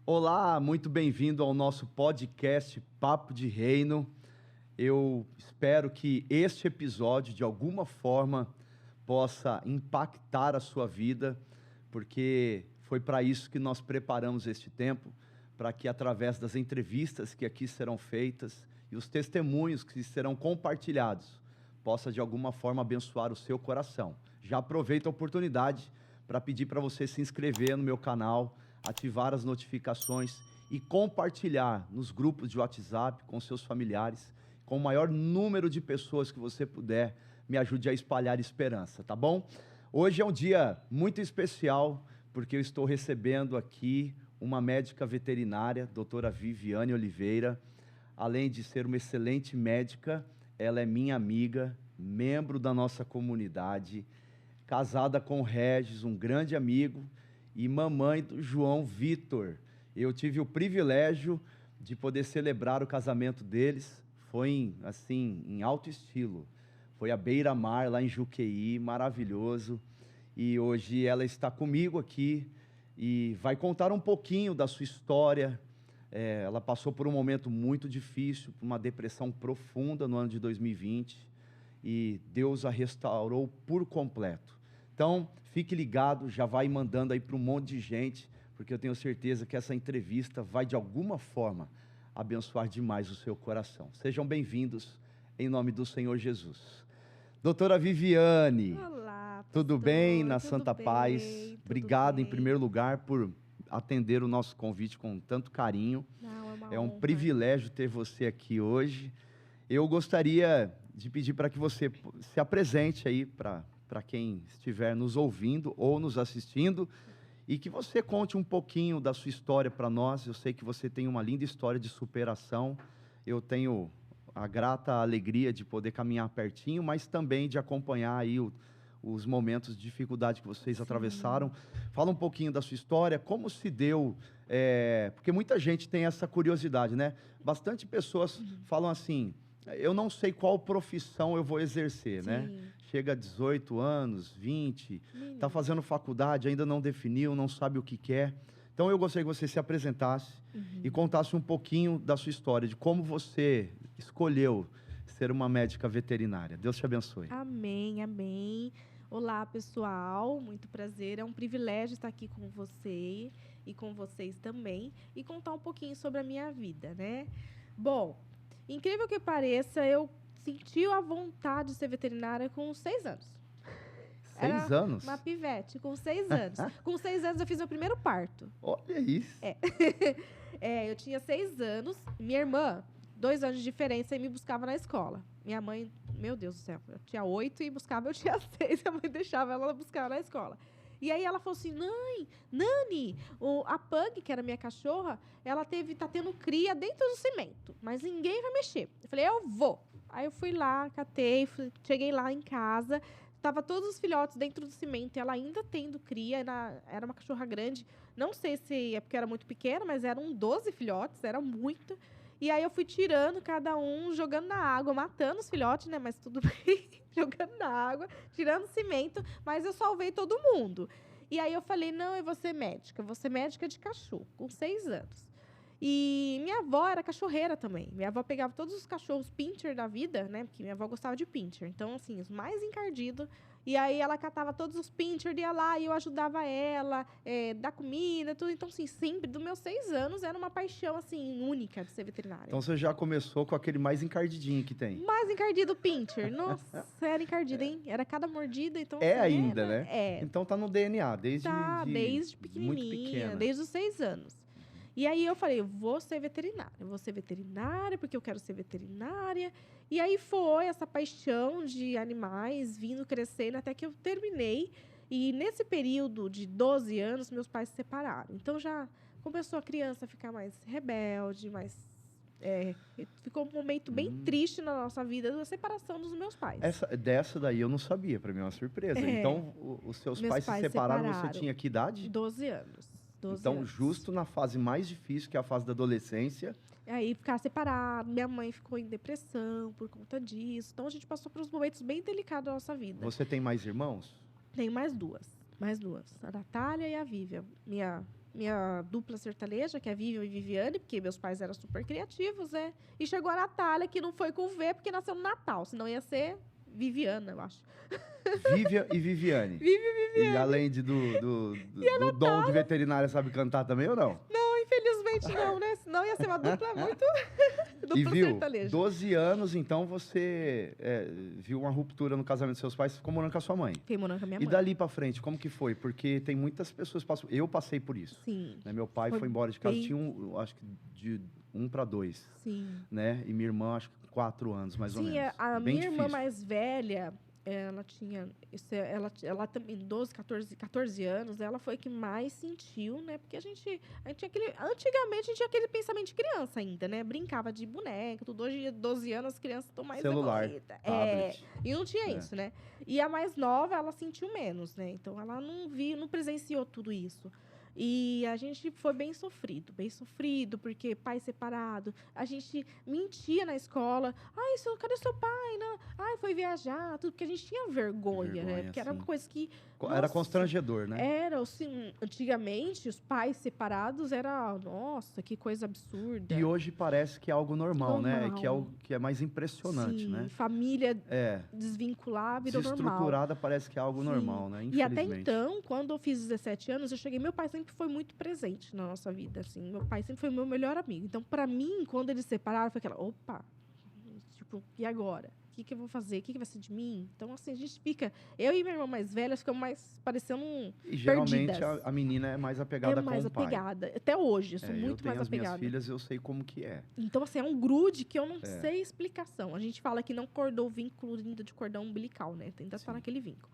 Olá, muito bem-vindo ao nosso podcast Papo de Reino. Eu espero que este episódio, de alguma forma, possa impactar a sua vida, porque foi para isso que nós preparamos este tempo, para que através das entrevistas que aqui serão feitas e os testemunhos que serão compartilhados, possa de alguma forma abençoar o seu coração. Já aproveito a oportunidade para pedir para você se inscrever no meu canal, ativar as notificações e compartilhar nos grupos de WhatsApp com seus familiares, com o maior número de pessoas que você puder. Me ajude a espalhar esperança, tá bom? Hoje é um dia muito especial, porque eu estou recebendo aqui uma médica veterinária, doutora Viviane Oliveira. Além de ser uma excelente médica, ela é minha amiga, membro da nossa comunidade, casada com o Regis, um grande amigo, e mamãe do João Vitor. Eu tive o privilégio de poder celebrar o casamento deles. Foi em alto estilo. Foi à beira-mar, lá em Juqueí, maravilhoso. E hoje ela está comigo aqui e vai contar um pouquinho da sua história. Ela passou por um momento muito difícil, por uma depressão profunda no ano de 2020, e Deus a restaurou por completo. Então, fique ligado, já vai mandando aí para um monte de gente, porque eu tenho certeza que essa entrevista vai, de alguma forma, abençoar demais o seu coração. Sejam bem-vindos, em nome do Senhor Jesus. Doutora Viviane. Olá, pastor. Tudo bem, na Tudo Santa bem, Paz? tudo Obrigado, bem. em primeiro lugar, por atender o nosso convite com tanto carinho. Não, é uma É um honra. privilégio ter você aqui hoje. Eu gostaria de pedir para que você se apresente aí para quem estiver nos ouvindo ou nos assistindo, e que você conte um pouquinho da sua história para nós. Eu sei que você tem uma linda história de superação. Eu tenho a grata alegria de poder caminhar pertinho, mas também de acompanhar aí os momentos de dificuldade que vocês atravessaram. Fala um pouquinho da sua história, como se deu, porque muita gente tem essa curiosidade, né? Bastante pessoas falam assim: eu não sei qual profissão eu vou exercer, né? Chega a 18 anos, 20, está fazendo faculdade, ainda não definiu, não sabe o que quer. Então eu gostaria que você se apresentasse e contasse um pouquinho da sua história, de como você escolheu ser uma médica veterinária. Deus te abençoe. Amém, amém. Olá, pessoal, muito prazer. É um privilégio estar aqui com você e com vocês também e contar um pouquinho sobre a minha vida, né? Bom, incrível que pareça, eu senti a vontade de ser veterinária com 6 anos. 6 anos? Uma pivete, com 6 anos. Com 6 anos eu fiz meu primeiro parto. Olha isso. Eu tinha 6 anos. Minha irmã, 2 anos de diferença, e me buscava na escola. Minha mãe, meu Deus do céu, eu tinha 8 e buscava, eu tinha 6. A mãe deixava ela buscar na escola. E aí ela falou assim: Nani, a Pug, que era minha cachorra, ela tá tendo cria dentro do cimento, mas ninguém vai mexer. Eu falei: eu vou. Aí eu fui lá, catei, cheguei lá em casa, tava todos os filhotes dentro do cimento, e ela ainda tendo cria, era uma cachorra grande. Não sei se é porque era muito pequena, mas eram 12 filhotes, era muito. E aí eu fui tirando cada um, jogando na água, matando os filhotes, né? Mas tudo bem, jogando na água, tirando cimento, mas eu salvei todo mundo. E aí eu falei: não, eu vou ser médica de cachorro, com 6 anos. E minha avó era cachorreira também. Minha avó pegava todos os cachorros pincher da vida, né? Porque minha avó gostava de pincher. Então, assim, os mais encardidos. E aí ela catava todos os pincher, ia lá e eu ajudava ela, dar comida, tudo. Então, assim, sempre, dos meus 6 anos, era uma paixão, assim, única de ser veterinária. Então você já começou com aquele mais encardidinho que tem. Mais encardido pincher. Nossa, era encardido, hein? Era cada mordida, então... É assim, ainda, né? É. Então tá no DNA, desde Desde muito pequenininha, pequena. desde os 6 anos. E aí eu falei: eu vou ser veterinária porque eu quero ser veterinária. E aí foi essa paixão de animais vindo crescendo até que eu terminei. E nesse período de 12 anos, meus pais se separaram. Então já começou a criança a ficar mais rebelde, ficou um momento bem triste na nossa vida, da separação dos meus pais. Dessa daí eu não sabia, pra mim é uma surpresa. Então, os seus Meus pais se pais separaram, você separaram. tinha que idade? 12 anos. 12 Então, anos. justo na fase mais difícil, que é a fase da adolescência. Aí ficar separado, minha mãe ficou em depressão por conta disso. Então a gente passou por uns momentos bem delicados da nossa vida. Você tem mais irmãos? Tenho mais duas. A Natália e a Vivian. Minha minha dupla sertaneja, que é Vivian e Viviane, porque meus pais eram super criativos, né? E chegou a Natália, que não foi com V, porque nasceu no Natal, senão ia ser Viviana, eu acho. Vivian e Viviane. E além do dom de veterinária, sabe cantar também ou não? Não, infelizmente não, né? Senão ia ser uma dupla muito... dupla E viu, sertaneja. 12 anos, então você viu uma ruptura no casamento dos seus pais, ficou morando com a sua mãe. Fiquei morando com a minha E mãe. dali pra frente, como que foi? Porque tem muitas pessoas que passam... Eu passei por isso. Sim, Né? Meu pai Foi foi embora de casa, bem- tinha acho que de 1 para 2, sim. né? E minha irmã, acho que 4 anos, mais ou Sim, menos. a Bem minha irmã difícil. mais velha, ela tinha... Ela também, 12, 14 anos, ela foi que mais sentiu, né? Porque a gente tinha aquele... Antigamente, a gente tinha aquele pensamento de criança ainda, né? Brincava de boneca, tudo. Hoje, 12 anos, as crianças estão mais Celular, evoluídas. tablet. E não tinha É. isso, né? E a mais nova, ela sentiu menos, né? Então, ela não presenciou tudo isso. E a gente foi bem sofrido, porque pai separado. A gente mentia na escola. Ai, cadê seu pai? Não. Ai, foi viajar, tudo, porque a gente tinha vergonha, né? Vergonha, Porque era uma sim. coisa que... Era nossa, constrangedor, né? Era, assim, antigamente, os pais separados era, nossa, que coisa absurda. E hoje parece que é algo normal, né? Normal. Que é algo que é mais impressionante, Sim, né? família É. desvincular virou normal. Desestruturada parece que é algo Sim. normal, né? E até Infelizmente. então, quando eu fiz 17 anos, eu cheguei, meu pai sempre foi muito presente na nossa vida, assim. Meu pai sempre foi meu melhor amigo. Então, pra mim, quando eles se separaram, foi aquela, opa, tipo, e agora? O que eu vou fazer? O que vai ser de mim? Então, assim, a gente fica... Eu e minha irmã mais velha ficamos mais parecendo E geralmente perdidas. a menina é mais apegada É mais com o pai. apegada. Até hoje, eu sou Eu muito tenho mais as minhas apegada. filhas, eu sei como que é. Então, assim, é um grude que eu não sei explicação. A gente fala que não cordou o vínculo ainda de cordão umbilical, né? Ainda está Sim. naquele vínculo.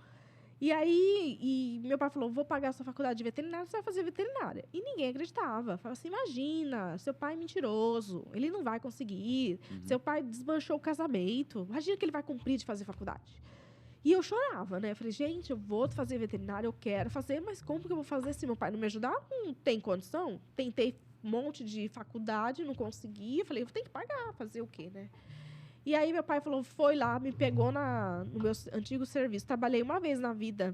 E aí, meu pai falou, vou pagar a sua faculdade de veterinária, você vai fazer veterinária. E ninguém acreditava. Falava assim, imagina, seu pai é mentiroso, ele não vai conseguir. Seu pai desmanchou o casamento. Imagina que ele vai cumprir de fazer faculdade. E eu chorava, né? Eu falei, gente, eu vou fazer veterinária, eu quero fazer, mas como que eu vou fazer se meu pai não me ajudar? Não tem condição. Tentei um monte de faculdade, não consegui. Eu falei, eu tenho que pagar, fazer o quê, né? E aí meu pai falou, foi lá, me pegou no meu antigo serviço. Trabalhei uma vez na vida,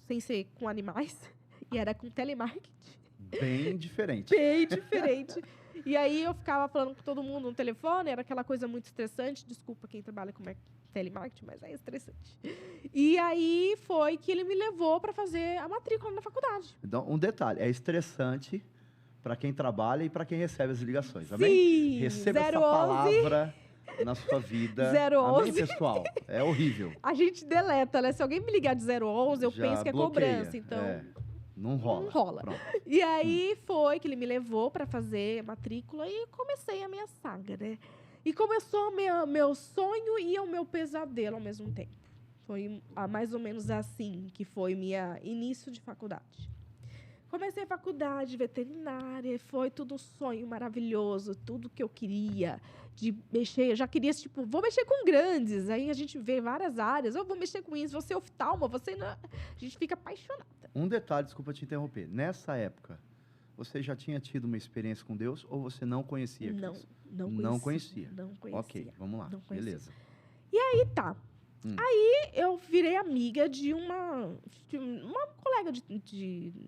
sem ser com animais, e era com telemarketing. Bem diferente. Bem diferente. E aí eu ficava falando com todo mundo no telefone, era aquela coisa muito estressante. Desculpa quem trabalha com telemarketing, mas é estressante. E aí foi que ele me levou para fazer a matrícula na faculdade. Então, um detalhe, é estressante para quem trabalha e para quem recebe as ligações, tá bem? Sim! Receba essa 011. palavra na sua vida. 011. Amém, pessoal? É horrível. A gente deleta, né? Se alguém me ligar de 011, eu Já penso que é bloqueia. cobrança. Então, Não rola. não rola. Pronto. E aí foi que ele me levou para fazer a matrícula e comecei a minha saga, né? E começou meu sonho e o meu pesadelo ao mesmo tempo. Foi mais ou menos assim que foi meu início de faculdade. Comecei a faculdade veterinária, foi tudo um sonho maravilhoso, tudo que eu queria de mexer. Eu já queria, tipo, vou mexer com grandes. Aí a gente vê várias áreas. Eu vou mexer com isso, você é oftalmo, você não... A gente fica apaixonada. Um detalhe, desculpa te interromper. Nessa época, você já tinha tido uma experiência com Deus ou você não conhecia Cristo? Não conhecia. Não conhecia. Não conhecia. Ok, vamos lá. Não conhecia. Beleza. E tá. Aí eu virei amiga de uma colega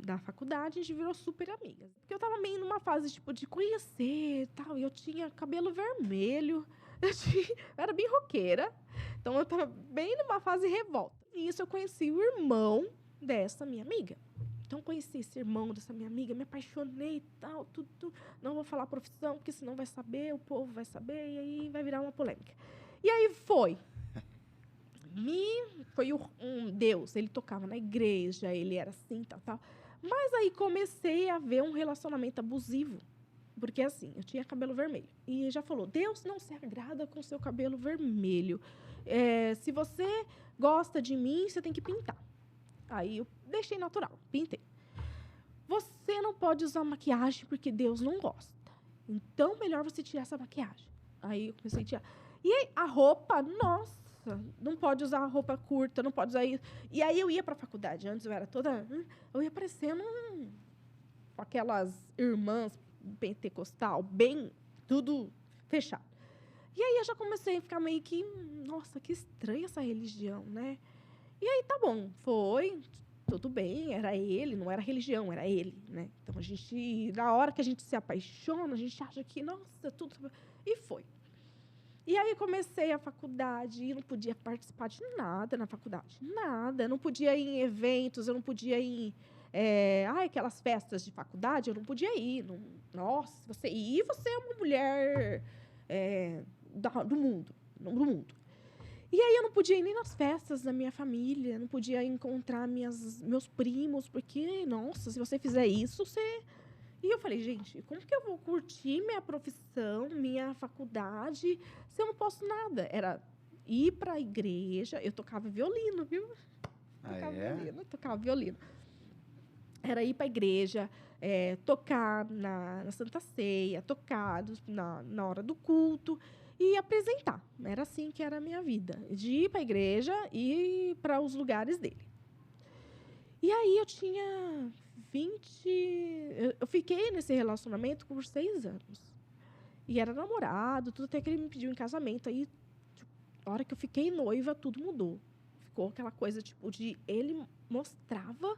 da faculdade, a gente virou super amigas. Porque eu tava meio numa fase, tipo, de conhecer e tal. E eu tinha cabelo vermelho. Eu era bem roqueira. Então eu tava bem numa fase revolta. E isso eu conheci o irmão dessa minha amiga. Então, conheci esse irmão dessa minha amiga, me apaixonei e tal, tudo. Não vou falar a profissão, porque senão vai saber, o povo vai saber, e aí vai virar uma polêmica. E aí foi. Foi um Deus, ele tocava na igreja, ele era assim, tal. Mas aí comecei a ver um relacionamento abusivo. Porque assim, eu tinha cabelo vermelho. E ele já falou, Deus não se agrada com seu cabelo vermelho. Se você gosta de mim, você tem que pintar. Aí eu deixei natural, pintei. Você não pode usar maquiagem porque Deus não gosta. Então, melhor você tirar essa maquiagem. Aí eu comecei a tirar. E aí, a roupa, nossa, não pode usar roupa curta, não pode usar isso. E aí eu ia para a faculdade. Antes eu era toda... Eu ia parecendo aquelas irmãs pentecostal, bem, tudo fechado. E aí eu já comecei a ficar meio que... Nossa, que estranha essa religião, né? E aí, tá bom, foi. tudo bem, era ele, não era religião, era ele, né? Então, na hora que a gente se apaixona, a gente acha que, nossa, tudo... E foi. E aí, comecei a faculdade e não podia participar de nada na faculdade. Nada. Eu não podia ir em eventos, eu não podia ir em... aquelas festas de faculdade, eu não podia ir. Não, nossa, se você ir, você é uma mulher do mundo. E aí eu não podia ir nem nas festas da minha família, não podia encontrar meus primos, porque, nossa, se você fizer isso, você... E eu falei, gente, como que eu vou curtir minha profissão, minha faculdade, se eu não posso nada? Era ir para a igreja, eu tocava violino, viu? Tocava violino. Era ir para a igreja, tocar na Santa Ceia, tocar na hora do culto e apresentar. Era assim que era a minha vida, de ir para a igreja e para os lugares dele. E aí eu tinha 20... Eu fiquei nesse relacionamento por 6 anos. E era namorado, tudo, até que ele me pediu em casamento. Aí, a hora que eu fiquei noiva, tudo mudou. Ficou aquela coisa, tipo, de... Ele mostrava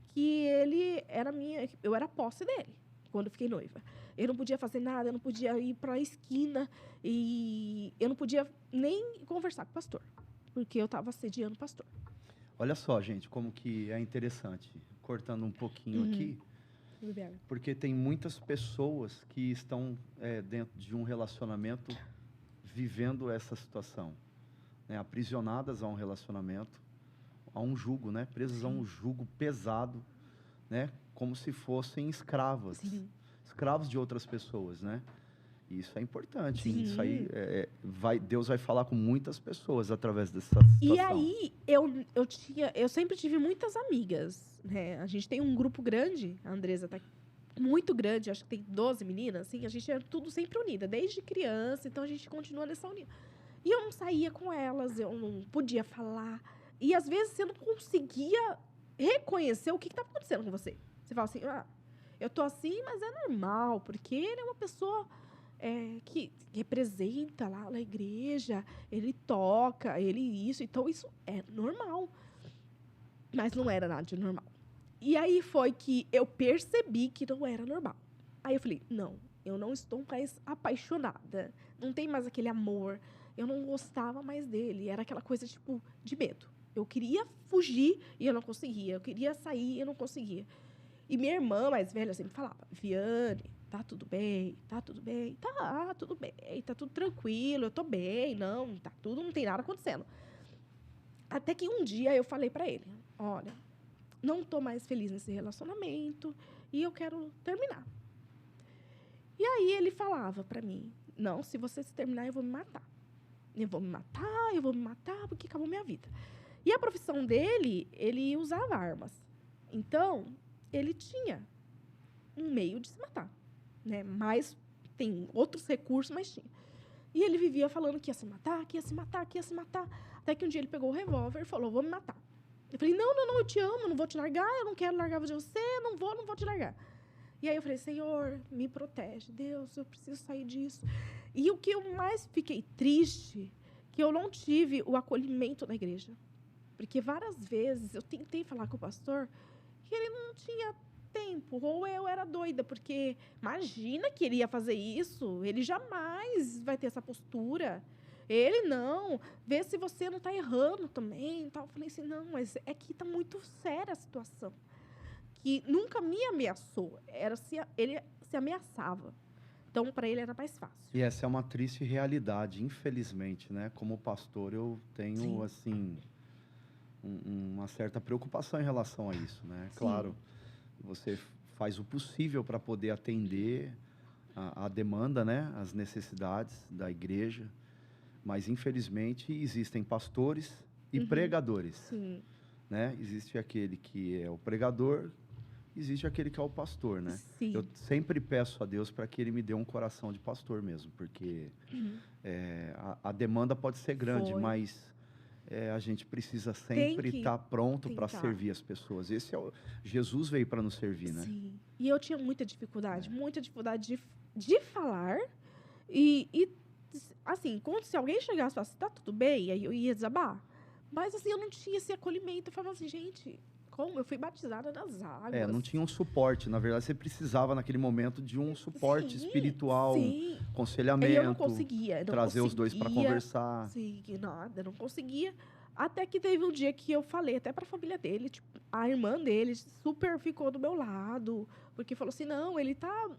que ele era eu era posse dele, quando eu fiquei noiva. Eu não podia fazer nada, eu não podia ir para a esquina. E eu não podia nem conversar com o pastor, porque eu estava assediando o pastor. Olha só, gente, como que é interessante. Cortando um pouquinho aqui, porque tem muitas pessoas que estão dentro de um relacionamento vivendo essa situação, né? Aprisionadas a um relacionamento, a um jugo, né? Presas a um jugo pesado, né? Como se fossem escravas, escravos de outras pessoas, né? Isso é importante. Sim. Isso aí Deus vai falar com muitas pessoas através dessa situação. E aí eu sempre tive muitas amigas, né? A gente tem um grupo grande, a Andresa tá muito grande, acho que tem 12 meninas, assim, a gente é tudo sempre unida, desde criança, então a gente continua nessa união. E eu não saía com elas, eu não podia falar. E às vezes você não conseguia reconhecer o que estava acontecendo com você. Você fala assim, eu tô assim, mas é normal, porque ele é uma pessoa que representa lá na igreja, ele toca, ele isso, então isso é normal. Mas não era nada de normal. E aí foi que eu percebi que não era normal. Aí eu falei, não, eu não estou mais apaixonada, não tem mais aquele amor, eu não gostava mais dele, era aquela coisa tipo de medo. Eu queria fugir e eu não conseguia, eu queria sair e eu não conseguia. E minha irmã mais velha sempre falava, Viane, tá tudo bem, tá tudo bem, tá tudo bem, tá tudo tranquilo, eu tô bem, não, tá tudo, não tem nada acontecendo. Até que um dia eu falei pra ele, olha, não tô mais feliz nesse relacionamento e eu quero terminar. E aí ele falava pra mim, não, se você se terminar eu vou me matar. Eu vou me matar, porque acabou minha vida. E a profissão dele, ele usava armas. Então, ele tinha um meio de se matar, né? Mas tem outros recursos, mas tinha. E ele vivia falando que ia se matar, que ia se matar, que ia se matar. Até que um dia ele pegou o revólver e falou, vou me matar. Eu falei, não, eu te amo, eu não vou te largar, eu não quero largar de você, não vou te largar. E aí eu falei, Senhor, me protege, Deus, eu preciso sair disso. E o que eu mais fiquei triste, que eu não tive o acolhimento da igreja. Porque várias vezes eu tentei falar com o pastor que ele não tinha tempo, ou eu era doida, porque imagina que ele ia fazer isso, ele jamais vai ter essa postura. Ele não, vê se você não está errando também. Eu falei assim, não, mas é que está muito séria a situação. Que nunca me ameaçou, ele se ameaçava. Então, para ele era mais fácil. E essa é uma triste realidade, infelizmente, né? Como pastor, eu tenho, Sim. assim, uma certa preocupação em relação a isso, né? Sim. Claro, você faz o possível para poder atender a demanda, né? As necessidades da igreja, mas, infelizmente, existem pastores e pregadores. Sim. Né? Existe aquele que é o pregador, existe aquele que é o pastor, né? Sim. Eu sempre peço a Deus para que Ele me dê um coração de pastor mesmo, porque a demanda pode ser grande, mas a gente precisa sempre estar pronto para servir as pessoas. Jesus veio para nos servir, né? Sim. E eu tinha muita dificuldade de falar e assim, se alguém chegasse e falasse, tá tudo bem, aí eu ia desabar. Mas assim, eu não tinha esse acolhimento. Eu falava assim, gente, Como? Eu fui batizada nas águas. Não tinha um suporte. Na verdade, você precisava, naquele momento, de um suporte espiritual, um aconselhamento. E eu não conseguia. Trazer os dois para conversar. Sim, nada, não conseguia. Até que teve um dia que eu falei até pra família dele, tipo, a irmã dele super ficou do meu lado, porque falou assim, não, ele tá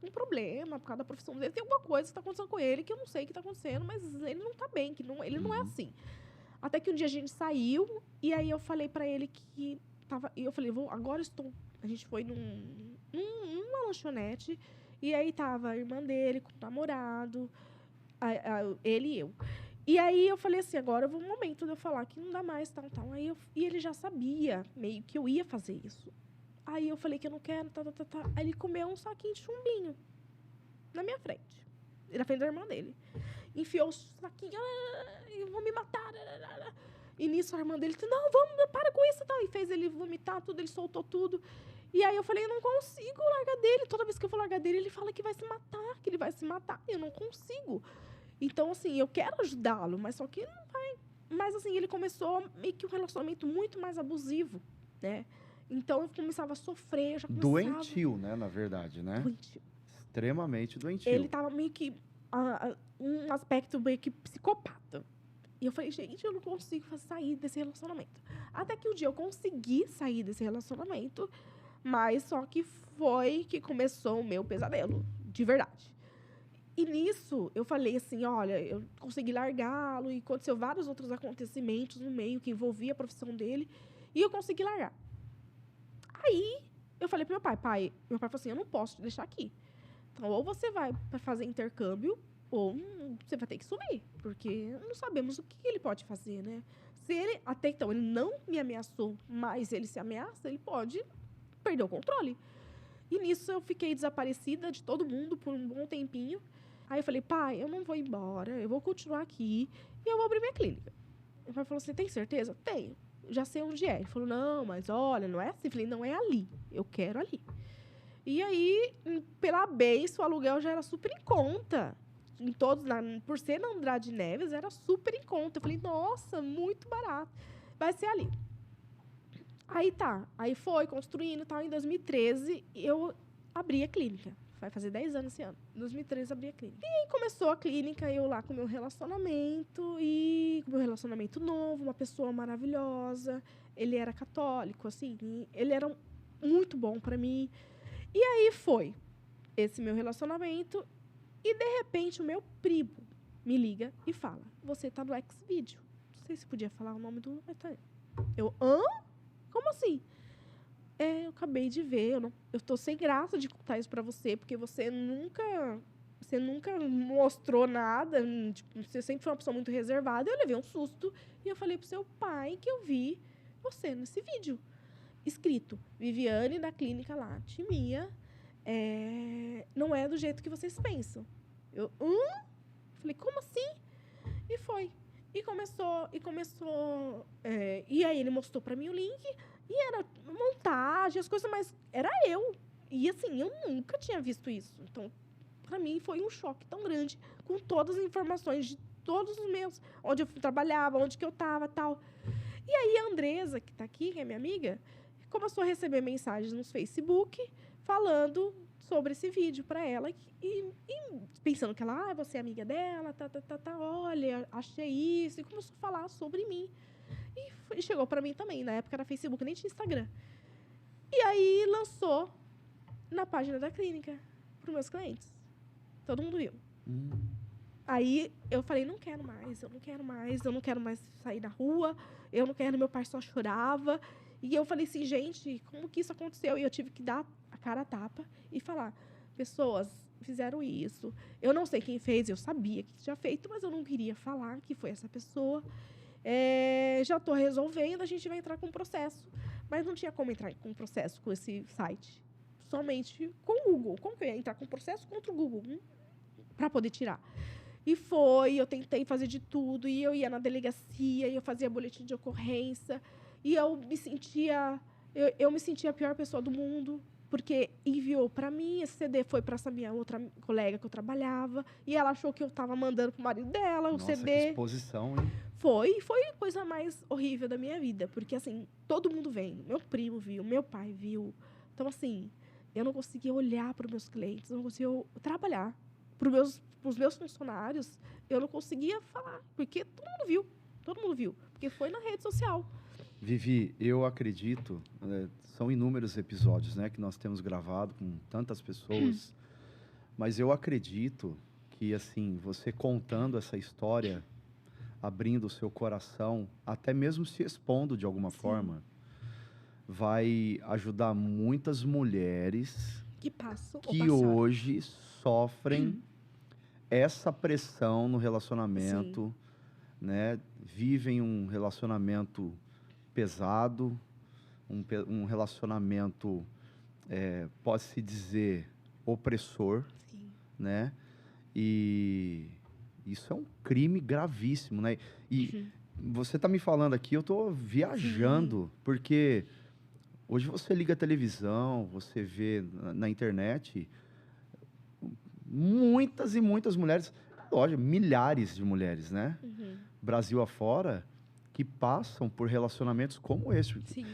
com problema por causa da profissão dele, tem alguma coisa que tá acontecendo com ele que eu não sei o que tá acontecendo, mas ele não tá bem, ele não é assim. Até que um dia a gente saiu, e aí eu falei pra ele que tava, e eu falei, agora estou, a gente foi numa lanchonete, e aí tava a irmã dele com o namorado, ele e eu. E aí eu falei assim, agora é o momento de eu falar que não dá mais, tal. E ele já sabia, meio que eu ia fazer isso. Aí eu falei que eu não quero, tá. Aí ele comeu um saquinho de chumbinho na minha frente, na frente da irmã dele. Enfiou o saquinho, eu vou me matar. E nisso a irmã dele disse, não, vamos, para com isso, tal. E fez ele vomitar tudo, ele soltou tudo. E aí eu falei, eu não consigo largar dele. Toda vez que eu vou largar dele, ele fala que vai se matar, que ele vai se matar. Eu não consigo. Então, assim, eu quero ajudá-lo, mas só que não vai. Mas, assim, ele começou meio que um relacionamento muito mais abusivo, né? Então, eu começava a sofrer, eu já começava... Doentio, né, na verdade, né? Doentio. Extremamente doentio. Ele tava meio que... um aspecto meio que psicopata. E eu falei, gente, eu não consigo sair desse relacionamento. Até que um dia eu consegui sair desse relacionamento, mas só que foi que começou o meu pesadelo, de verdade. E nisso, eu falei assim, olha, eu consegui largá-lo, e aconteceu vários outros acontecimentos no meio que envolvia a profissão dele, e eu consegui largar. Aí, eu falei pro meu pai, falou assim, eu não posso te deixar aqui. Então, ou você vai para fazer intercâmbio, ou você vai ter que sumir, porque não sabemos o que ele pode fazer, né? Se ele, até então, ele não me ameaçou, mas ele se ameaça, ele pode perder o controle. E nisso, eu fiquei desaparecida de todo mundo por um bom tempinho. Aí eu falei, pai, eu não vou embora, eu vou continuar aqui e eu vou abrir minha clínica. Meu pai falou assim, tem certeza? Tenho. Já sei onde é. Ele falou, não, mas olha, não é assim. Eu falei, não, é ali. Eu quero ali. E aí, pela Base, o aluguel já era super em conta. Em todos, por ser na Andrade Neves, era super em conta. Eu falei, nossa, muito barato. Vai ser ali. Aí tá. Aí foi construindo e tal. Em 2013, eu abri a clínica. Vai fazer 10 anos esse ano. Em 2013, abri a clínica. E aí começou a clínica, eu lá com o meu relacionamento, e com o meu relacionamento novo, uma pessoa maravilhosa. Ele era católico, assim, ele era muito bom pra mim. E aí foi esse meu relacionamento, e de repente o meu primo me liga e fala, você tá no Xvideo. Não sei se podia falar o nome do... Eu, hã? Como assim? Eu acabei de ver, eu tô sem graça de contar isso pra você, porque você nunca mostrou nada, tipo, você sempre foi uma pessoa muito reservada. Eu levei um susto e eu falei pro seu pai que eu vi você nesse vídeo. Escrito, Viviane da clínica lá, Timia, não é do jeito que vocês pensam. Eu, falei, como assim? E foi. E começou, e aí ele mostrou pra mim o link, e era montagem, as coisas, mas era eu. E assim, eu nunca tinha visto isso. Então, pra mim, foi um choque tão grande, com todas as informações de todos os meus, onde eu trabalhava, onde que eu tava, tal. E aí a Andresa, que tá aqui, que é minha amiga, começou a receber mensagens no Facebook, falando sobre esse vídeo para ela, e pensando que ela, você é amiga dela, olha, achei isso, e começou a falar sobre mim. E chegou para mim também, na época era Facebook, nem tinha Instagram. E aí lançou na página da clínica, para os meus clientes. Todo mundo viu. Aí eu falei, não quero mais, eu não quero mais sair na rua, eu não quero, meu pai só chorava. E eu falei assim, gente, como que isso aconteceu? E eu tive que dar a cara a tapa e falar, pessoas fizeram isso. Eu não sei quem fez, eu sabia que tinha feito, mas eu não queria falar que foi essa pessoa. Já estou resolvendo, a gente vai entrar com um processo. Mas não tinha como entrar com um processo com esse site. Somente com o Google. Como que eu ia entrar com um processo contra o Google? Para poder tirar. E eu tentei fazer de tudo, e eu ia na delegacia, e eu fazia boletim de ocorrência, e eu me sentia a pior pessoa do mundo, porque enviou para mim, esse CD foi para essa minha outra colega que eu trabalhava, e ela achou que eu estava mandando pro marido dela o Nossa, CD. que exposição, hein? Foi a coisa mais horrível da minha vida, porque, assim, todo mundo vendo. Meu primo viu, meu pai viu. Então, assim, eu não conseguia olhar para os meus clientes, eu não conseguia trabalhar. Para os meus funcionários, eu não conseguia falar, porque todo mundo viu, porque foi na rede social. Vivi, eu acredito, são inúmeros episódios, né, que nós temos gravado com tantas pessoas, mas eu acredito que, assim, você contando essa história, abrindo o seu coração, até mesmo se expondo de alguma forma, vai ajudar muitas mulheres Que passam ou que passaram. hoje sofrem essa pressão no relacionamento, né? Vivem um relacionamento pesado, um relacionamento, pode-se dizer, opressor, Sim. né? E isso é um crime gravíssimo, né? E você está me falando aqui, eu estou viajando, porque hoje você liga a televisão, você vê na internet muitas e muitas mulheres, lógico, milhares de mulheres, né? Brasil afora, que passam por relacionamentos como esse. Sim.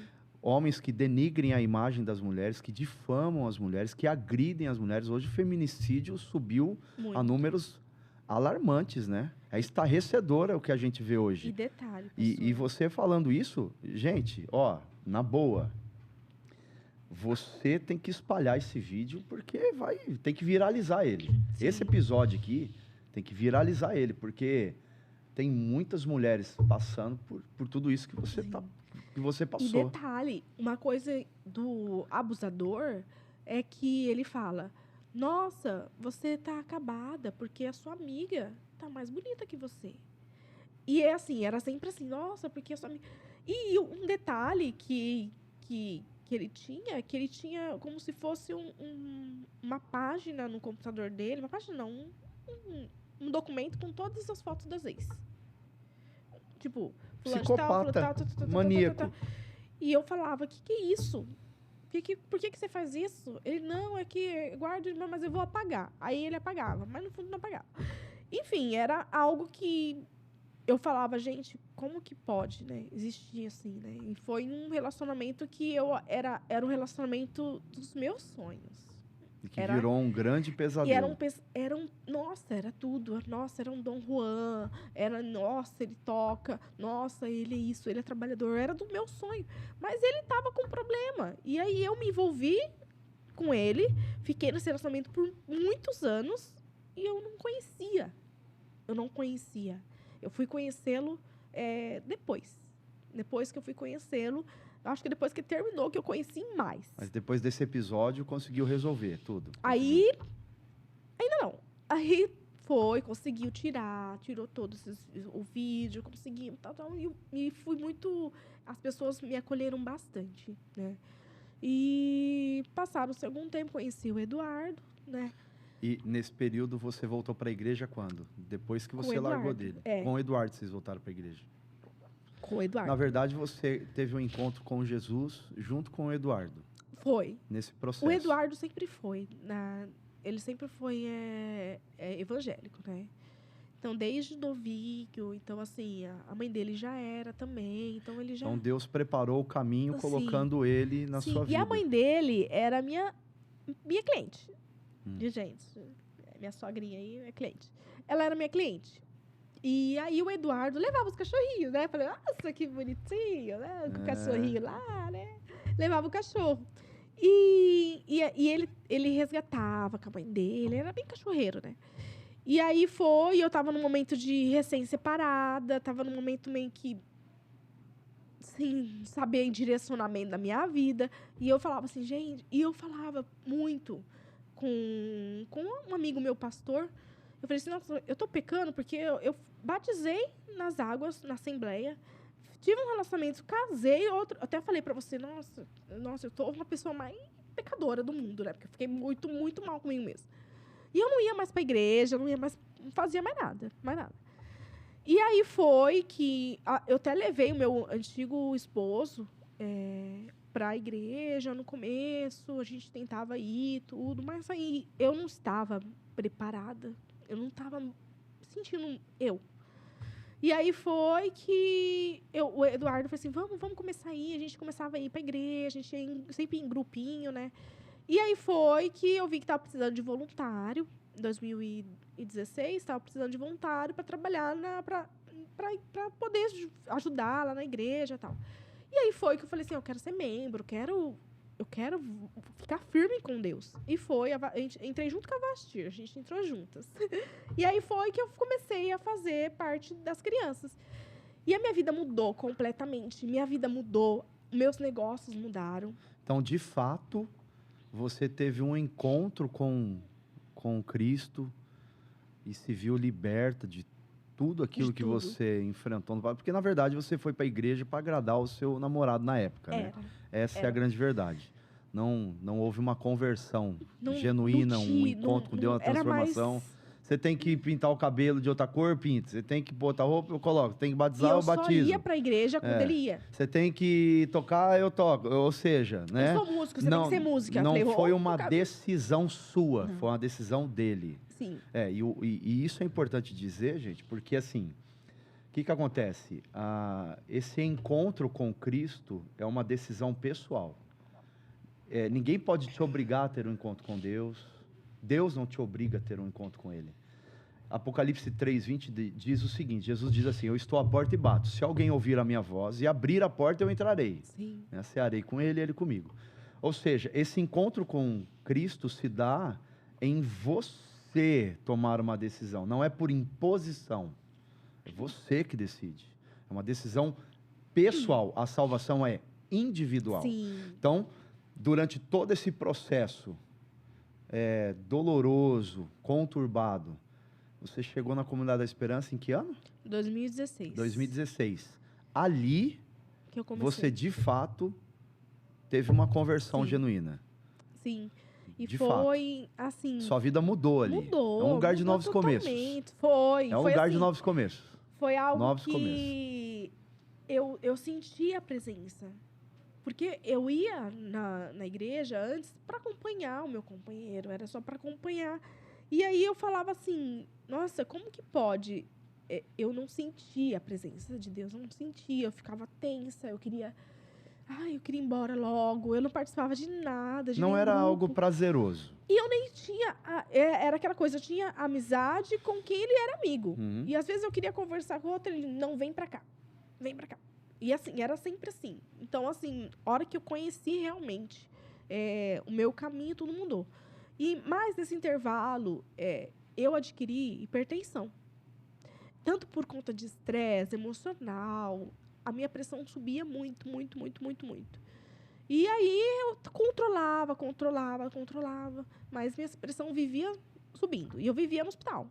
Homens que denigrem a imagem das mulheres, que difamam as mulheres, que agridem as mulheres. Hoje o feminicídio subiu a números alarmantes, né? É estarrecedor o que a gente vê hoje. E detalhe, e você falando isso, gente, ó, na boa, você tem que espalhar esse vídeo porque tem que viralizar ele. Sim. Esse episódio aqui tem que viralizar ele, porque tem muitas mulheres passando por tudo isso que você passou. E detalhe, uma coisa do abusador é que ele fala: nossa, você tá acabada porque a sua amiga tá mais bonita que você. E é assim, era sempre assim, nossa, porque a sua amiga... E um detalhe que ele tinha como se fosse uma página no computador dele, uma página não, um documento com todas as fotos das ex. Tipo, psicopata, maníaco. E eu falava, que é isso? Por que você faz isso? Ele, não, é que guarda, mas eu vou apagar. Aí ele apagava, mas no fundo não apagava. Enfim, era algo que eu falava, gente, como que pode, né? Existir assim, né? E foi um relacionamento que era um relacionamento dos meus sonhos. E que virou um grande pesadelo. E nossa, era tudo. Nossa, era um Dom Juan. Nossa, ele toca. Nossa, ele é isso, ele é trabalhador. Era do meu sonho. Mas ele tava com problema. E aí eu me envolvi com ele. Fiquei nesse relacionamento por muitos anos. E eu não conhecia. Eu fui conhecê-lo depois. Depois que eu fui conhecê-lo, acho que depois que terminou, que eu conheci mais. Mas depois desse episódio, conseguiu resolver tudo? Aí, ainda não. Aí conseguiu tirou todos o vídeo, conseguimos, tal, e fui muito... As pessoas me acolheram bastante, né? E passaram-se algum tempo, conheci o Eduardo, né? E nesse período você voltou para a igreja quando? Depois que você largou dele. Com o Eduardo vocês voltaram para a igreja. Com o Eduardo. Na verdade, você teve um encontro com Jesus junto com o Eduardo. Foi. Nesse processo. O Eduardo sempre foi. Ele sempre foi evangélico, né? Então, desde novinho, então, assim, a mãe dele já era também, então ele já... Então, Deus preparou o caminho, colocando ele na sua vida. E a mãe dele era minha cliente. De gente. Minha sogrinha aí é cliente. Ela era minha cliente. E aí o Eduardo levava os cachorrinhos, né? Falei, nossa, que bonitinho, né? Com o cachorrinho lá, né? Levava o cachorro. E ele resgatava com a mãe dele. Era bem cachorreiro, né? E aí eu tava num momento de recém-separada, tava num momento meio que, sem saber direcionamento da minha vida. E eu falava assim, gente... E eu falava muito com um amigo meu, pastor. Eu falei assim, nossa, eu tô pecando porque eu batizei nas águas, na Assembleia, tive um relacionamento, casei, até falei pra você, nossa, eu tô uma pessoa mais pecadora do mundo, né? Porque eu fiquei muito, muito mal comigo mesmo. E eu não ia mais pra igreja, não fazia mais nada. E aí foi que eu até levei o meu antigo esposo pra igreja no começo, a gente tentava ir, tudo, mas aí eu não estava preparada, eu não estava sentindo eu. E aí foi que o Eduardo falou assim, vamos começar a ir, a gente começava a ir pra igreja, a gente ia sempre em grupinho, né? E aí foi que eu vi que estava precisando de voluntário, em 2016, estava precisando de voluntário para trabalhar, para poder ajudar lá na igreja e tal. E aí foi que eu falei assim, eu quero ser membro, eu quero ficar firme com Deus. E foi, entrei junto com a Vastir, a gente entrou juntas. E aí foi que eu comecei a fazer parte das crianças. E a minha vida mudou completamente, minha vida mudou, meus negócios mudaram. Então, de fato, você teve um encontro com Cristo e se viu liberta de tudo aquilo que você enfrentou. Porque, na verdade, você foi para a igreja para agradar o seu namorado na época, né? Essa é a grande verdade. Não houve uma conversão genuína, um encontro com Deus, uma transformação. Você tem que pintar o cabelo de outra cor, pinta. Você tem que botar roupa, eu coloco. Tem que batizar, eu batizo. Eu só ia para a igreja quando ele ia. Você tem que tocar, eu toco. Ou seja, né? Eu sou músico, você tem que ser música. Não foi uma decisão sua, foi uma decisão dele. Sim. E isso é importante dizer, gente, porque assim, o que acontece? Esse encontro com Cristo é uma decisão pessoal. Ninguém pode te obrigar a ter um encontro com Deus. Deus não te obriga a ter um encontro com Ele. Apocalipse 3:20 diz o seguinte, Jesus diz assim, eu estou à porta e bato. Se alguém ouvir a minha voz e abrir a porta, eu entrarei. Sim. Cearei com ele e ele comigo. Ou seja, esse encontro com Cristo se dá em você tomar uma decisão. Não é por imposição. É você que decide. É uma decisão pessoal. A salvação é individual. Sim. Então, durante todo esse processo doloroso, conturbado, você chegou na Comunidade da Esperança em que ano? 2016. 2016. Ali, que eu comecei. Você de fato teve uma conversão genuína. Sim. E de foi fato. Assim. Sua vida mudou ali. Mudou. É um lugar de novos totalmente. começos. Foi. É um lugar de novos começos. Foi algo novos que começos. Eu senti a presença. Porque eu ia na igreja antes para acompanhar o meu companheiro, era só para acompanhar. E aí eu falava assim, nossa, como que pode? Eu não sentia a presença de Deus, eu não sentia, eu ficava tensa, eu queria ir embora logo, eu não participava de nada. Não era algo prazeroso. E eu nem tinha, era aquela coisa, eu tinha amizade com quem ele era amigo. Uhum. E às vezes eu queria conversar com outro, ele, não, vem pra cá, vem pra cá. E assim, era sempre assim. Então, assim, a hora que eu conheci realmente o meu caminho, tudo mudou. Mas nesse intervalo, eu adquiri hipertensão. Tanto por conta de estresse emocional, a minha pressão subia muito, muito, muito, muito, muito. E aí eu controlava, mas minha pressão vivia subindo. E eu vivia no hospital.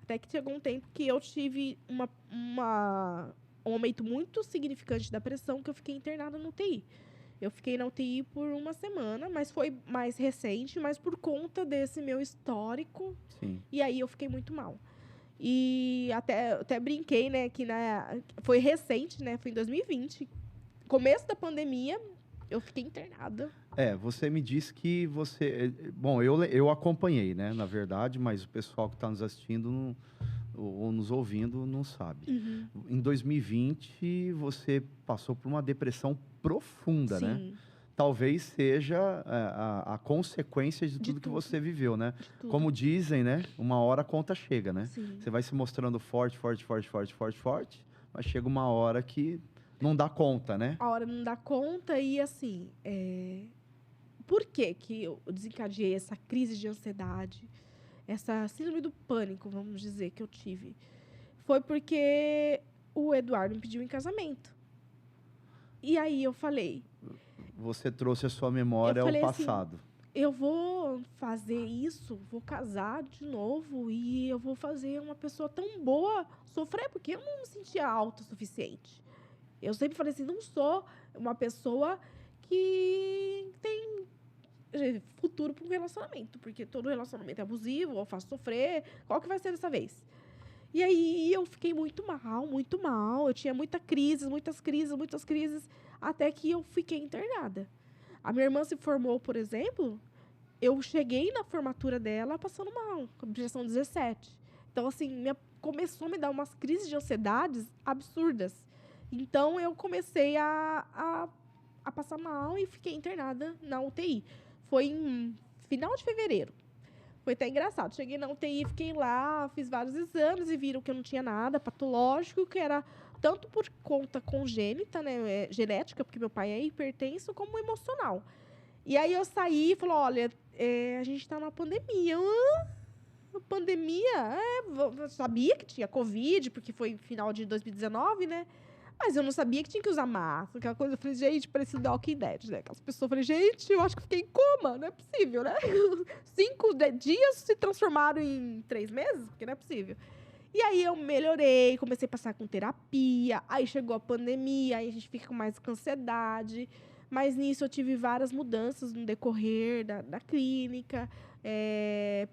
Até que chegou um tempo que eu tive um aumento muito significante da pressão, que eu fiquei internada no UTI. Eu fiquei na UTI por uma semana, mas foi mais recente, mas por conta desse meu histórico. Sim. E aí eu fiquei muito mal. E até brinquei, né, que foi recente, né, foi em 2020. Começo da pandemia, eu fiquei internada. Você me disse que você... Bom, eu acompanhei, né, na verdade, mas o pessoal que está nos assistindo ou nos ouvindo não sabe. Uhum. Em 2020, você passou por uma depressão profunda, Sim. né? Talvez seja a consequência de tudo que você viveu, né? Como dizem, né? Uma hora a conta chega, né? Sim. Você vai se mostrando forte, mas chega uma hora que não dá conta, né? A hora não dá conta e, assim, por que eu desencadeei essa crise de ansiedade, essa síndrome do pânico, vamos dizer, que eu tive? Foi porque o Eduardo me pediu em casamento. E aí eu falei... Você trouxe a sua memória ao passado. Assim, eu vou fazer isso, vou casar de novo e eu vou fazer uma pessoa tão boa sofrer, porque eu não me sentia autossuficiente. Eu sempre falei assim, não sou uma pessoa que tem futuro para um relacionamento, porque todo relacionamento é abusivo, eu faço sofrer, qual que vai ser dessa vez? E aí eu fiquei muito mal, eu tinha muitas crises, até que eu fiquei internada. A minha irmã se formou, por exemplo, eu cheguei na formatura dela passando mal, com objeção 17. Então, assim, começou a me dar umas crises de ansiedades absurdas. Então, eu comecei a passar mal e fiquei internada na UTI. Foi em final de fevereiro. Foi até engraçado. Cheguei na UTI, fiquei lá, fiz vários exames e viram que eu não tinha nada patológico, que era tanto por conta congênita, né, genética, porque meu pai é hipertenso, como emocional. E aí eu saí e falei, olha, a gente está numa pandemia. Pandemia? Eu sabia que tinha Covid, porque foi final de 2019, né? Mas eu não sabia que tinha que usar máscara, aquela coisa. Eu falei, gente, parecia The Walking Dead, né? Aquelas pessoas, eu falei, gente, eu acho que fiquei em coma, não é possível, né? 5 dias se transformaram em 3 meses, porque não é possível. E aí eu melhorei, comecei a passar com terapia, aí chegou a pandemia, aí a gente fica com mais ansiedade. Mas nisso eu tive várias mudanças no decorrer da clínica.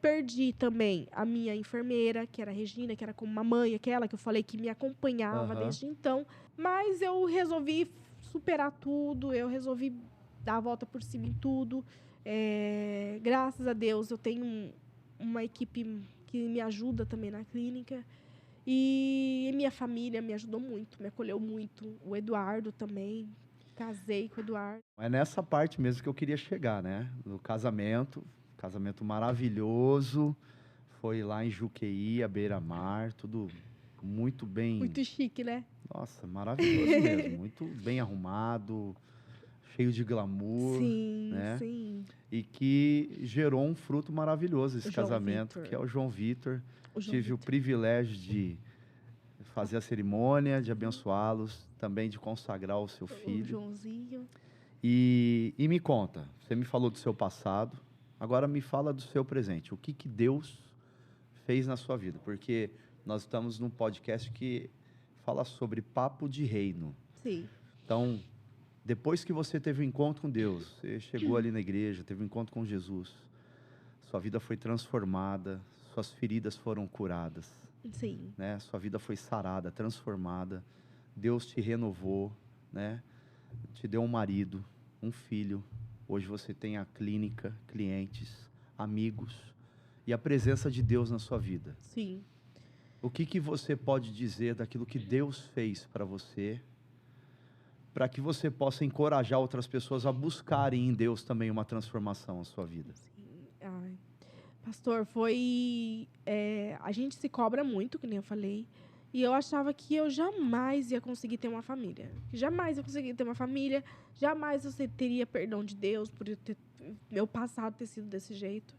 Perdi também a minha enfermeira, que era a Regina, que era como uma mãe, aquela que eu falei que me acompanhava desde então. Mas eu resolvi superar tudo, eu resolvi dar a volta por cima em tudo. Graças a Deus eu tenho uma equipe que me ajuda também na clínica. E minha família me ajudou muito, me acolheu muito. O Eduardo também. Casei com o Eduardo. É nessa parte mesmo que eu queria chegar, né? No casamento maravilhoso. Foi lá em Juqueí, à beira-mar, tudo muito bem. Muito chique, né? Nossa, maravilhoso mesmo. Muito bem arrumado, cheio de glamour. Sim, né? sim. E que gerou um fruto maravilhoso esse O João casamento, Vitor. que é o João Vitor. Tive Vitor. o privilégio de fazer a cerimônia, de abençoá-los, também de consagrar o seu filho. O Joãozinho. E me conta, você me falou do seu passado, agora me fala do seu presente. O que Deus fez na sua vida? Porque nós estamos num podcast que fala sobre papo de reino. Sim. Então, depois que você teve um encontro com Deus, você chegou ali na igreja, teve um encontro com Jesus, sua vida foi transformada, suas feridas foram curadas. Sim. Né? Sua vida foi sarada, transformada. Deus te renovou, né? Te deu um marido, um filho. Hoje você tem a clínica, clientes, amigos e a presença de Deus na sua vida. Sim. O que você pode dizer daquilo que Deus fez para você, para que você possa encorajar outras pessoas a buscarem em Deus também uma transformação na sua vida? Sim. Ai. Pastor, a gente se cobra muito, que nem eu falei. E eu achava que eu jamais ia conseguir ter uma família. Jamais eu conseguiria ter uma família. Jamais eu teria perdão de Deus por meu passado ter sido desse jeito.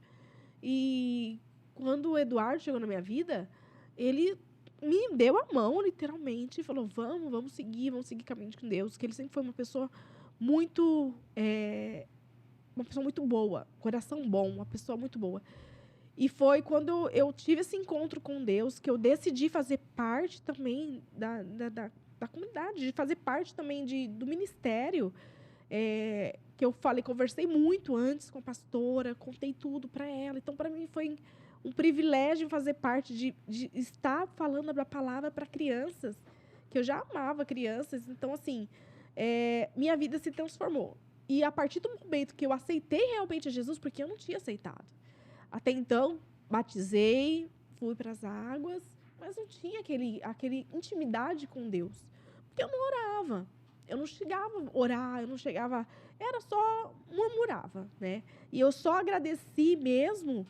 E quando o Eduardo chegou na minha vida, ele me deu a mão, literalmente, e falou, vamos seguir caminho com Deus. Que ele sempre foi uma pessoa muito boa, coração bom, uma pessoa muito boa. E foi quando eu tive esse encontro com Deus que eu decidi fazer parte também da comunidade, de fazer parte também do ministério. Que eu conversei muito antes com a pastora, contei tudo para ela. Então, para mim, foi um privilégio fazer parte de estar falando da palavra para crianças, que eu já amava crianças. Então, assim, minha vida se transformou. E a partir do momento que eu aceitei realmente a Jesus, porque eu não tinha aceitado. Até então, batizei, fui para as águas, mas não tinha aquele intimidade com Deus. Porque eu não orava. Eu não chegava a orar, era só murmurava, né? E eu só agradeci mesmo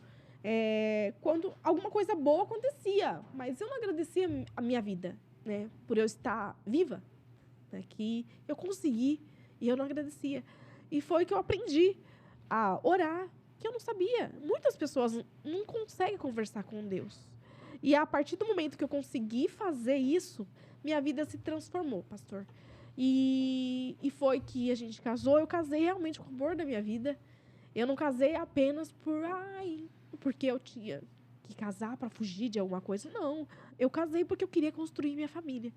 quando alguma coisa boa acontecia. Mas eu não agradecia a minha vida, né? Por eu estar viva, né? Que eu consegui e eu não agradecia. E foi que eu aprendi a orar, que eu não sabia. Muitas pessoas não conseguem conversar com Deus. E a partir do momento que eu consegui fazer isso, minha vida se transformou, pastor. E foi que a gente casou. Eu casei realmente com o amor da minha vida. Eu não casei apenas porque eu tinha que casar para fugir de alguma coisa. Não. Eu casei porque eu queria construir minha família.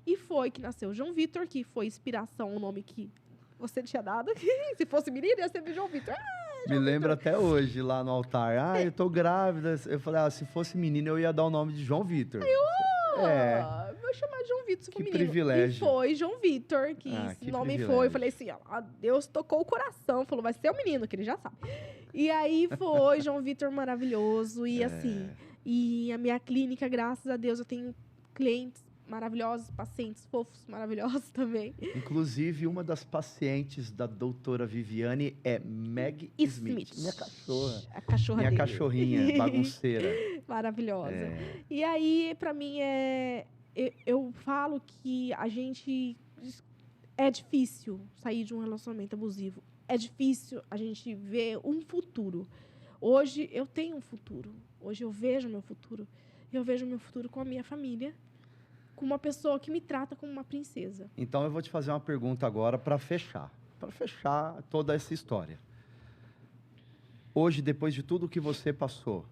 E foi que nasceu o João Vitor, que foi inspiração, o nome que você tinha dado. Se fosse menino, ia ser do João Vitor. Me lembro até hoje, lá no altar. Eu tô grávida. Eu falei, se fosse menino, eu ia dar o nome de João Vitor. Vou chamar de João Vitor, se for Que menino. privilégio. E foi João Vitor, que Que o nome privilégio. foi. Eu falei assim, ó, Deus tocou o coração. Falou, vai ser o menino, que ele já sabe. E aí foi João Vitor maravilhoso. E assim, e a minha clínica, graças a Deus, eu tenho clientes maravilhosos, pacientes fofos, maravilhosos também. Inclusive, uma das pacientes da doutora Viviane é Meg Smith. Minha cachorra. A cachorra Minha dele. cachorrinha, bagunceira. Maravilhosa. E aí, pra mim, eu falo que a gente... É difícil sair de um relacionamento abusivo. É difícil a gente ver um futuro. Hoje, eu tenho um futuro. Hoje, eu vejo meu futuro. Eu vejo meu futuro com a minha família, com uma pessoa que me trata como uma princesa. Então, eu vou te fazer uma pergunta agora para fechar toda essa história. Hoje, depois de tudo que você passou,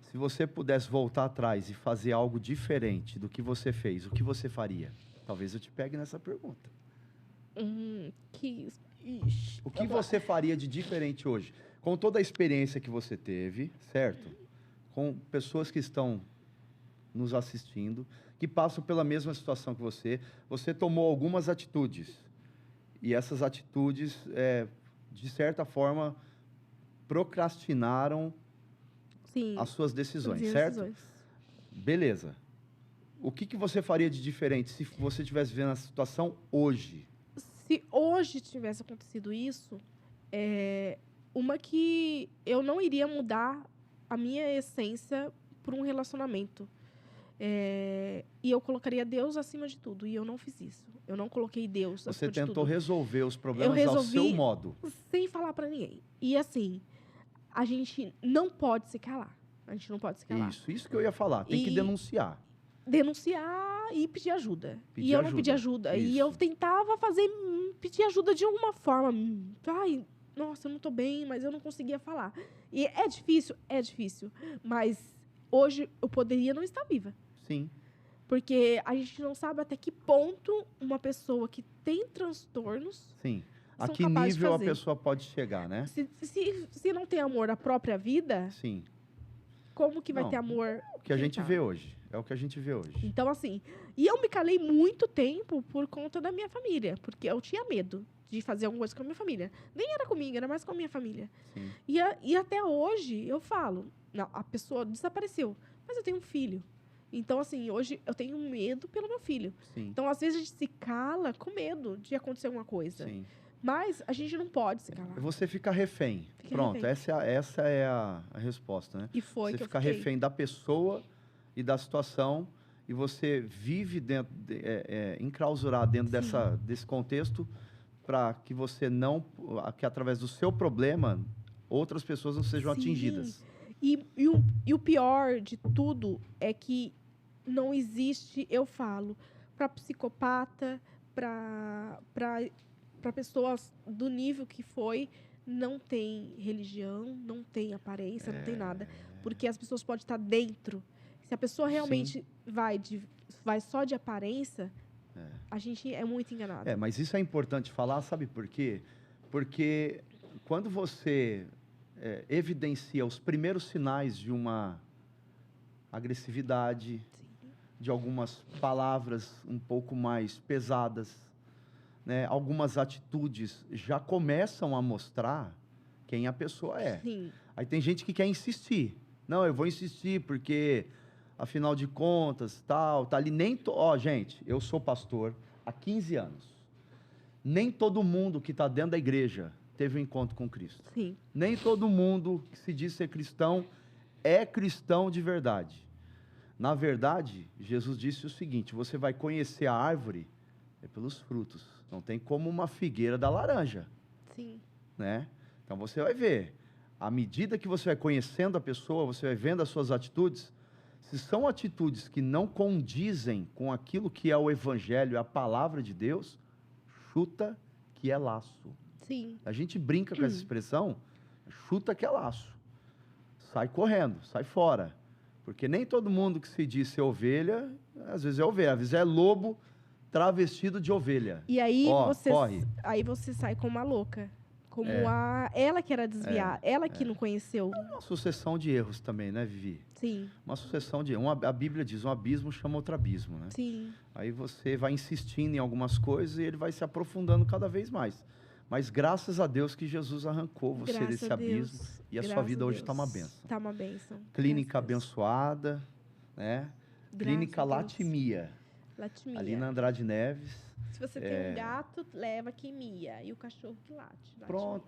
se você pudesse voltar atrás e fazer algo diferente do que você fez, o que você faria? Talvez eu te pegue nessa pergunta. O que você faria de diferente hoje? Com toda a experiência que você teve, certo? Com pessoas que estão nos assistindo, que passam pela mesma situação que você tomou algumas atitudes. E essas atitudes, de certa forma, procrastinaram as suas decisões, certo? Beleza. O que você faria de diferente se você estivesse vivendo essa situação hoje? Se hoje tivesse acontecido isso, uma que eu não iria mudar a minha essência por um relacionamento. E eu colocaria Deus acima de tudo. E eu não fiz isso. Eu não coloquei Deus acima de tudo. Você tentou resolver os problemas ao seu modo. Sem falar pra ninguém. E assim, a gente não pode se calar. A gente não pode se calar. Isso que eu ia falar. Tem que denunciar. Denunciar e pedir ajuda. Pedir e eu ajuda. não pedi ajuda. Isso. E eu tentava pedir ajuda de alguma forma. Ai, nossa, eu não tô bem, mas eu não conseguia falar. E é difícil, mas hoje eu poderia não estar viva. Sim. Porque a gente não sabe até que ponto uma pessoa que tem transtornos... Sim. A são que capazes de nível a fazer. pessoa pode chegar, né? Se não tem amor à própria vida, Sim. como que vai Não, ter amor? O que a gente vê hoje. É o que a gente vê hoje. Então, assim, e eu me calei muito tempo por conta da minha família, porque eu tinha medo de fazer alguma coisa com a minha família. Nem era comigo, era mais com a minha família. Sim. E até hoje eu falo, não, a pessoa desapareceu, mas eu tenho um filho. Então, assim, hoje eu tenho medo pelo meu filho. Sim. Então, às vezes, a gente se cala com medo de acontecer alguma coisa. Sim. Mas a gente não pode se calar. Você fica refém. Pronto, refém. Essa é a resposta, né? E foi você que eu fica fiquei. refém da pessoa e da situação e você vive dentro, enclausurado dentro desse contexto para que você não, que através do seu problema, outras pessoas não sejam atingidas. E o pior de tudo é que não existe, eu falo, para psicopata, para pessoas do nível que foi, não tem religião, não tem aparência, não tem nada. Porque as pessoas podem estar dentro. Se a pessoa realmente vai só de aparência, a gente é muito enganado. Mas isso é importante falar, sabe por quê? Porque quando você evidencia os primeiros sinais de uma agressividade, de algumas palavras um pouco mais pesadas, né, algumas atitudes já começam a mostrar quem a pessoa é. Sim. Aí tem gente que quer insistir. Não, eu vou insistir porque, afinal de contas, tá ali. Gente, eu sou pastor há 15 anos. Nem todo mundo que está dentro da igreja teve um encontro com Cristo. Sim. Nem todo mundo que se diz ser cristão é cristão de verdade. Na verdade, Jesus disse o seguinte: você vai conhecer a árvore pelos frutos. Não tem como uma figueira da laranja. Sim. Né? Então você vai ver, à medida que você vai conhecendo a pessoa, você vai vendo as suas atitudes, se são atitudes que não condizem com aquilo que é o evangelho, a palavra de Deus, chuta que é laço. Sim. A gente brinca com essa expressão, chuta que é laço. Sai correndo, sai fora. Porque nem todo mundo que se diz ser ovelha, às vezes é ovelha, às vezes é lobo travestido de ovelha. E aí corre. aí você sai como uma louca. Como ela que era desviada, ela que não conheceu. Uma sucessão de erros também, né, Vivi? Sim. Uma sucessão de... a Bíblia diz, um abismo chama outro abismo, né? Sim. Aí você vai insistindo em algumas coisas e ele vai se aprofundando cada vez mais. Mas graças a Deus que Jesus arrancou você desse abismo e a sua vida hoje está uma bênção. Está uma bênção. Clínica abençoada, né? Clínica Latimia. Latimia. Ali na Andrade Neves. Se você tem um gato, leva quimia. E o cachorro que late. Pronto.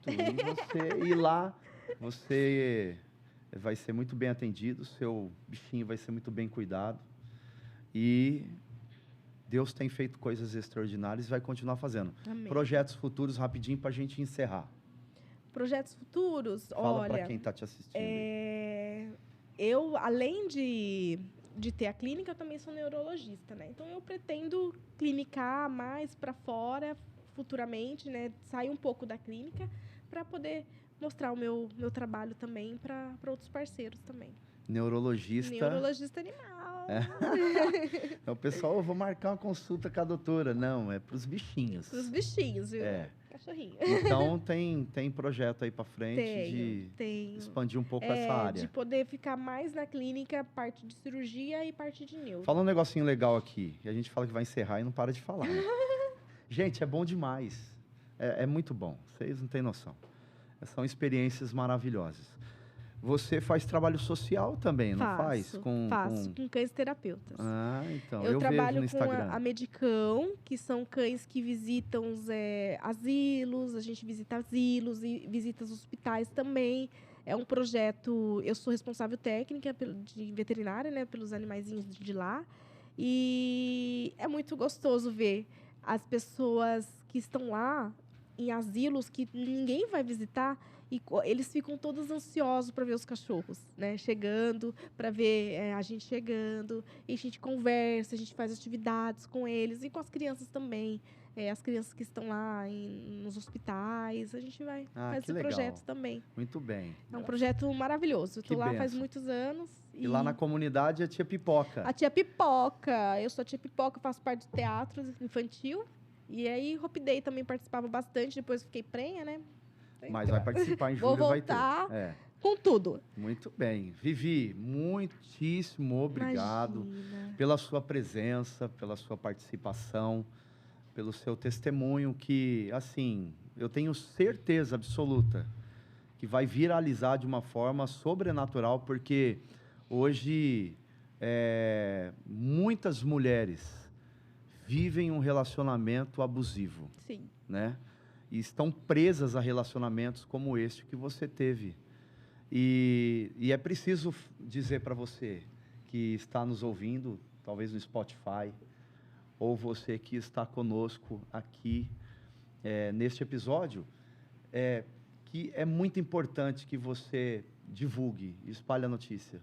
E lá você vai ser muito bem atendido, seu bichinho vai ser muito bem cuidado. E Deus tem feito coisas extraordinárias e vai continuar fazendo. Amém. Projetos futuros, rapidinho, para a gente encerrar. Projetos futuros, Fala olha... para quem está te assistindo. Eu, além de ter a clínica, eu também sou neurologista, né? Então, eu pretendo clinicar mais para fora, futuramente, né? Sair um pouco da clínica para poder mostrar o meu trabalho também para outros parceiros também. Neurologista animal. O pessoal, eu vou marcar uma consulta com a doutora. Não, é para os bichinhos. Para os bichinhos, viu? Cachorrinho. Então, tem projeto aí para frente tenho. Expandir um pouco essa área. De poder ficar mais na clínica, parte de cirurgia e parte de neuro. Fala um negocinho legal aqui, que a gente fala que vai encerrar e não para de falar. Né? Gente, é bom demais. É muito bom. Vocês não têm noção. São experiências maravilhosas. Você faz trabalho social também, não faz? Faço, com cães terapeutas. Então, eu trabalho vejo no Instagram. Com a Medicão, que são cães que visitam asilos, a gente visita asilos e visita os hospitais também. É um projeto, eu sou responsável técnica de veterinária, né, pelos animaizinhos de lá. E é muito gostoso ver as pessoas que estão lá em asilos que ninguém vai visitar. E eles ficam todos ansiosos para ver os cachorros, né? Chegando, para ver a gente chegando. E a gente conversa, a gente faz atividades com eles e com as crianças também. As crianças que estão lá nos hospitais. A gente vai fazer esse projeto também. Muito bem. É um projeto maravilhoso. Estou lá faz muitos anos. E lá na comunidade a Tia Pipoca. A Tia Pipoca. Eu sou a Tia Pipoca, faço parte do teatro infantil. E aí, Hope Day também participava bastante. Depois fiquei prenha, né? Mas vai participar em julho, vai ter. Vou voltar com tudo. Muito bem. Vivi, muitíssimo obrigado pela sua presença, pela sua participação, pelo seu testemunho que, assim, eu tenho certeza absoluta que vai viralizar de uma forma sobrenatural, porque hoje muitas mulheres vivem um relacionamento abusivo. Sim. Né? E estão presas a relacionamentos como este que você teve. E é preciso dizer para você que está nos ouvindo, talvez no Spotify, ou você que está conosco aqui neste episódio, que é muito importante que você divulgue, espalhe a notícia.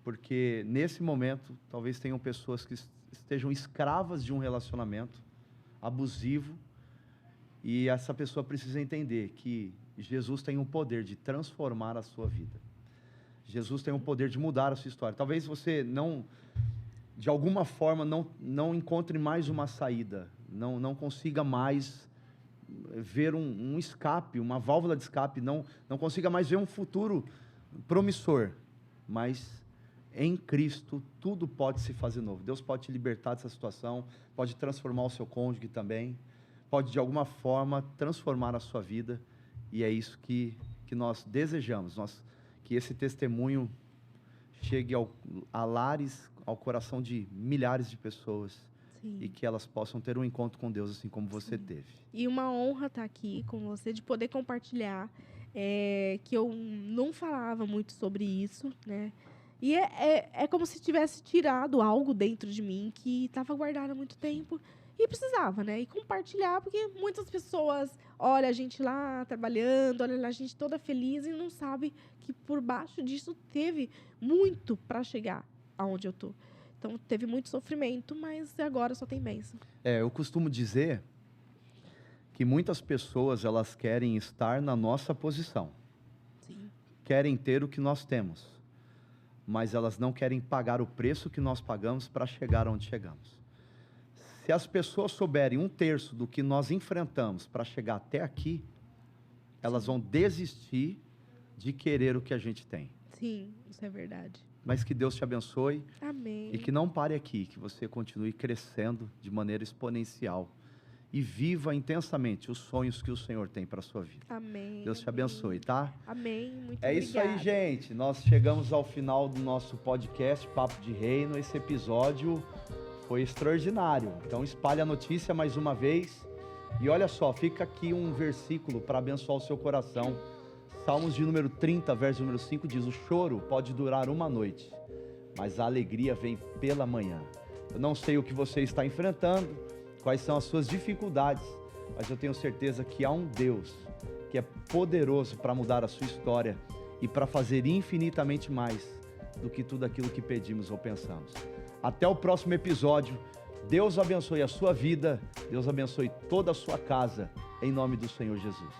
Porque nesse momento, talvez tenham pessoas que estejam escravas de um relacionamento abusivo, e essa pessoa precisa entender que Jesus tem o poder de transformar a sua vida. Jesus tem o poder de mudar a sua história. Talvez você não, de alguma forma, não encontre mais uma saída, não consiga mais ver um escape, uma válvula de escape, não consiga mais ver um futuro promissor. Mas em Cristo tudo pode se fazer novo. Deus pode te libertar dessa situação, pode transformar o seu cônjuge também, pode, de alguma forma, transformar a sua vida, e é isso que nós desejamos, que esse testemunho chegue a lares, ao coração de milhares de pessoas. Sim. E que elas possam ter um encontro com Deus, assim como você teve. E uma honra estar aqui com você, de poder compartilhar, que eu não falava muito sobre isso, né? E é como se tivesse tirado algo dentro de mim que estava guardado há muito tempo. E precisava, né? E compartilhar, porque muitas pessoas olham a gente lá trabalhando, olham a gente toda feliz e não sabe que por baixo disso teve muito para chegar aonde eu tô. Então, teve muito sofrimento, mas agora só tem bênção. Eu costumo dizer que muitas pessoas, elas querem estar na nossa posição. Sim. Querem ter o que nós temos, mas elas não querem pagar o preço que nós pagamos para chegar onde chegamos. Se as pessoas souberem 1/3 do que nós enfrentamos para chegar até aqui, elas vão desistir de querer o que a gente tem. Sim, isso é verdade. Mas que Deus te abençoe. Amém. E que não pare aqui, que você continue crescendo de maneira exponencial. E viva intensamente os sonhos que o Senhor tem para a sua vida. Amém. Deus te abençoe, tá? Amém. Muito É obrigada. isso aí, gente. Nós chegamos ao final do nosso podcast Papo de Reino. Esse episódio foi extraordinário. Então espalhe a notícia mais uma vez. E olha só, fica aqui um versículo para abençoar o seu coração. Salmos de número 30, verso número 5 diz: o choro pode durar uma noite, mas a alegria vem pela manhã. Eu não sei o que você está enfrentando, quais são as suas dificuldades, mas eu tenho certeza que há um Deus que é poderoso para mudar a sua história e para fazer infinitamente mais do que tudo aquilo que pedimos ou pensamos. Até o próximo episódio. Deus abençoe a sua vida, Deus abençoe toda a sua casa, em nome do Senhor Jesus.